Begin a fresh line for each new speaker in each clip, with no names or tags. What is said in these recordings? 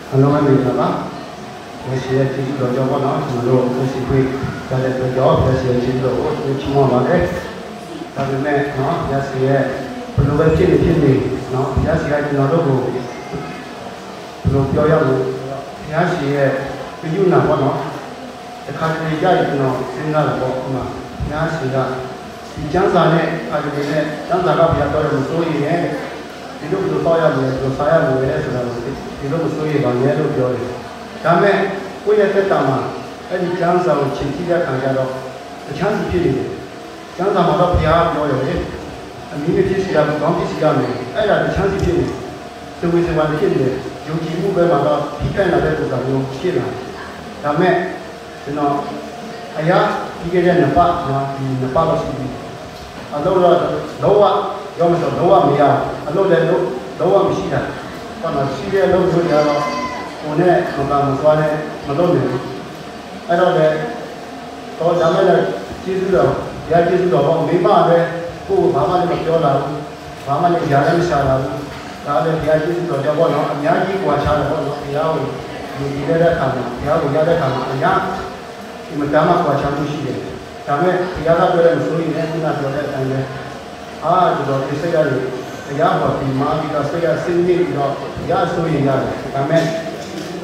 Hello, I'm Baba. We see a teacher of Java now, tomorrow, we see quick that the job, we see a teacher of which more about it. That we met, no, yes, yeah. Pulugan Chili, no, yes, I do not go. Pulugan, yes, yeah. You know what, no? The country, no, single walk, yes, yeah. The Jansan, I did it, Jansan, I thought so, yeah. ဒီလိုတော့ရမယ်ဆိုစားရမယ်လေဆိုတာကိုဒီလိုဆိုရင်ဗာရဲလို့ပြောတယ်ဒါပေမဲ့ကိုယ့်ရဲ့တက်တာမှာအဲ့ဒီကျမ်းစာကိုချိန်ကြည့်တဲ့အခါကျတော့အချမ်းစီဖြစ်နေတယ်ကျမ်းစာမှာတော့ဘုရားပြောတယ်လေအမီးမဖြစ်စီရဘူးကောင်းဖြစ်စီရမယ်အဲ့ဒါအချမ်းစီဖြစ်နေသူဝိဇ္ဇဝါဖြစ်နေယုံကြည်မှုပဲမှာတော့ဖိခိုက်လာတဲ့ပုံစံမျိုးဖြစ်လာဒါပေမဲ့ကျွန်တော်အရာဒီကနေ့နှစ်ပတ်နော်ဒီနှစ်ပတ်လို့ရှိပြီအတော့တော့ရောမဆိုတော့မရအလုပ်လည်းတော့မရှိတာဘာမှရှိတဲ့အလုပ်တွေကတော့ကိုယ်နဲ့မပါမသွားနဲ့မလုပ်နိုင်ဘူးအဲ့တော့လည်းတော့ဒါမဲ့လည်းကျေးဇူးတော်ရကျေးဇူးတော်ပေါ့မိမပဲကိုယ်ဘာမှလည်းမပြောလာဘူးဘာမှလည်းကြားလည်းမရှာလာဘူးဒါလည်းရကျေးဇူးတော်ကြောင့်ပေါ့နော်အများကြီးကြွားချတယ်ပေါ့နော်ဘုရားကိုဒီတဲ့အခါမှာဘုရားကိုရတဲ့အခါမှာအများဒီမှာဒါမှကြွားချမှုရှိတယ်ဒါမဲ့ဘုရားကပြောတဲ့ဆိုရင်လည်းခုနပြောတဲ့အတိုင်းပဲဒီတော့ဒီစိတ်ရတယ်တရားဟောဒီမာဒီကစိတ်ရစင်းနေပြီးတော့ရဆိုရင်ရတယ်ဒါပေမဲ့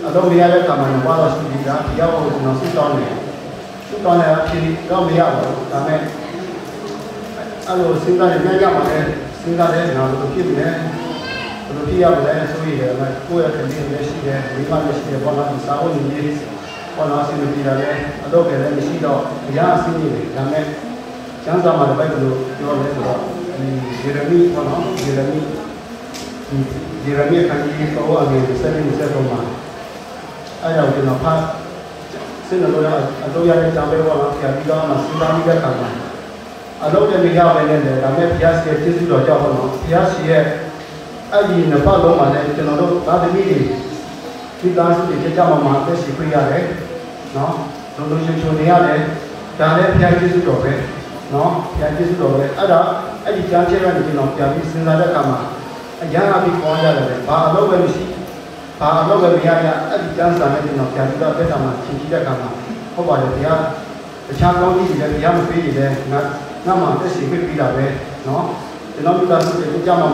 အတော့မရတဲ့ကံမှာဘာလို့ရှိနေတာတရားဟောကျွန်တော်စွတ်တောင်းတယ်စွတ်တောင်းတယ်အဖြစ်တော့မရပါဘူးဒါပေမဲ့အဲ့လိုစဉ်းစားနေကြပါလေစဉ်းစားတဲ့နောက်လိုဖြစ်နေဘယ်လိုဖြစ်ရမလဲဆိုရင်လည်းကိုယ့်ရဲ့ခလေးလည်းရှိတယ်မိမလည်းရှိတယ်ဘောလာဒီစာဝန်ကြီးဘောလာစဉ်းနေကြတယ်အတော့ကလည်းမရှိတော့တရားအစင်းနေတယ်ဒါပေမဲ့ကျမ်းစာမှာလည်းဘယ်လိုပြောလဲဆိုတော့ယေရမိဟောနော်ယေရမိခန်းကြီးကိုအငယ်7:7မှာအဲ့ဒါကိုကျွန်တော်ဖတ်စဉ်းလို့အလုပ်ရတဲ့ကြောင်ပဲဟောနော်ဆရာပြီးတော့မှစဉ်းစားမိတဲ့ခါမှာအလုပ်လည်းမရပဲနဲ့ဒါပေမဲ့ဘုရားရဲ့ကျေးဇူးတော်ကြောင့်ဟောနော်ဘုရားရှိရဲ့အဲ့ဒီနှစ်ပတ်လုံးမှာလည်းကျွန်တော်တို့သာသမီတွေဒီသားစုတွေကြကြမှာအသက်ရှင်ခွင့်ရတယ်နော်လုံလုံချုံချုံနေရတယ်ဒါလည်းဘုရားကျေးဇူးတော်ပဲနော်ပြန်ကျေးဇူးတော်ပဲအဲ့ဒါအဲ့ဒီကြားချက်ကနေကျွန်တော်ပြန်ပြီးစဉ်းစားတဲ့အခါမှာအရာအပြီးပေါ်ရတယ်ဘာအလုပ်ပဲမရှိဘာအလုပ်ပဲမရရအဲ့ဒီကျမ်းစာနဲ့ကျွန်တော်ပြန်ပြီးတော့သက်တာမှာသင်ကြည့်တဲ့အခါမှာဟုတ်ပါတယ်ဘုရားတခြားကောင်းကြီးတွေလည်းဘုရားမပေးရင်လည်းငါမှသက်ရှင်ပြပြီးတာပဲနော်ကျွန်တော်မိသားစုတွေကြောက်မှ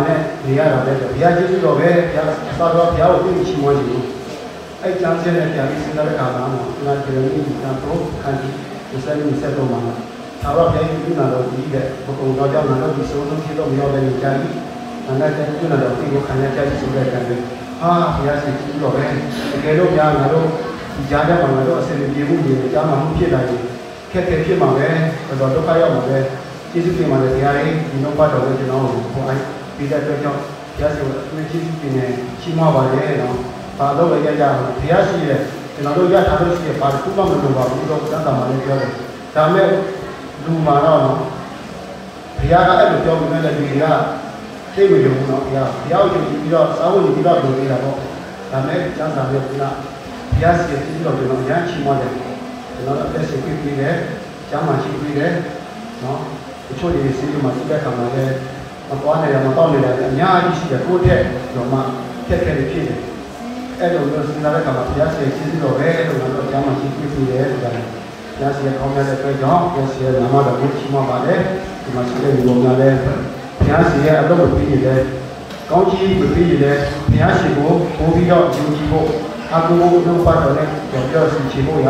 နဲ့နေရတာပဲဘုရားကျေးဇူးတော်ပဲဘုရားသာတော်ဘုရားကိုသိချင်မှန်းလို့အဲ့ကျမ်းစာနဲ့ပြန်ပြီးစဉ်းစားတဲ့အခါမှာကျွန်တော်ကျေးဇူးတင်တော့ခံကြည့်ဒီစက်တော့မှာသာတော့ပြန်ပြီးနာတော့ဒီတဲ့ဘုံတော်ကြောင့်နာတော့ဒီစိုးဆုံးဖြစ်တော့မရောက်တဲ့ကြာကြီးနာနဲ့ကျနာတော့ဒီကိုခံရကြပြီးဆိုတဲ့ကံတွေဟာဘုရားရှိခိုးတော့ပဲတကယ်လို့များငါတို့ဒီကြားထဲမှာငါတို့အစင်ပြေမှုတွေကြားမှာမှုဖြစ်လာရင်ခက်ခဲဖြစ်မှာပဲတော့ဒုက္ခရောက်မှာပဲကျေးဇူးတင်ပါတယ်တရားလေးဒီနောက်ပတ်တော်ကိုကျွန်တော်ကိုအိုက်ပြီးတဲ့အတွက်ကြောင့်ဘုရားရှိခိုးအမြဲကျေးဇူးတင်နေရှိမှပါလေနော်ဘာလို့လဲကြဘုရားရှိရဲ့ကျွန်တော်တို့ရထားလို့ရှိရဲ့ဘာတစ်ခုမှမလိုပါဘူးတော့တန်တာမှလည်းပြောတယ်ဒါမဲ့လူမာတော့ဘုရားကအဲ့လိုပြောပြီးတဲ့လူတွေကသိမလို့နော်ဘုရားကိုကြည့်ပြီးတော့စာဝတ်နေပြီးတော့လုပ်နေတာပေါ့ဒါမဲ့ကျမ်းစာပြောကဘုရားစီရဲ့ပြီးတော့ကျွန်တော်ရမ်းချီးမွမ်းတယ်ကျွန်တော်အသက်ရှင်ပြီးတယ်ကျမ်းမာရှိပြီးတယ်နော်တချို့တွေစီးလို့မှစီးတဲ့ခါမှာလည်းမပွားနေရမတော့နေတယ်အများကြီးရှိတယ်ကိုယ့်ထက်တော့မှခက်ခဲနေဖြစ်တယ်အဲ့လိုမျိုးစဉ်းစားတဲ့အခါမှာဘုရားရှိခိုးတော်ပဲလို့တော့အကြောင်းမှရှိပြီးတယ်ဆိုတာဘုရားရှိခိုးတဲ့အတွက်ကြောင့်ဘုရားရှိခိုးနာမတော်ကိုချီးမွမ်းပါတယ်ဒီမှာရှိတဲ့လူများလည်းဘုရားရှိခိုးအလုပ်ကိုပြီးရတယ်ကောင်းကြီးကိုပြီးရတယ်ဘုရားရှိခိုးပို့ပြီးတော့ယူကြည့်ဖို့အကူအကူလုပ်ပါတော့လည်းကြောက်စီချီဖို့ရ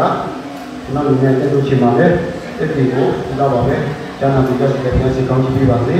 ဒီမှာလည်းတက်လို့ချင်ပါတယ်တက်ပြီးကိုတော့ပါပဲကျမ်းစာကိုဘုရားရှိခိုးကောင်းကြီးပေးပါစေ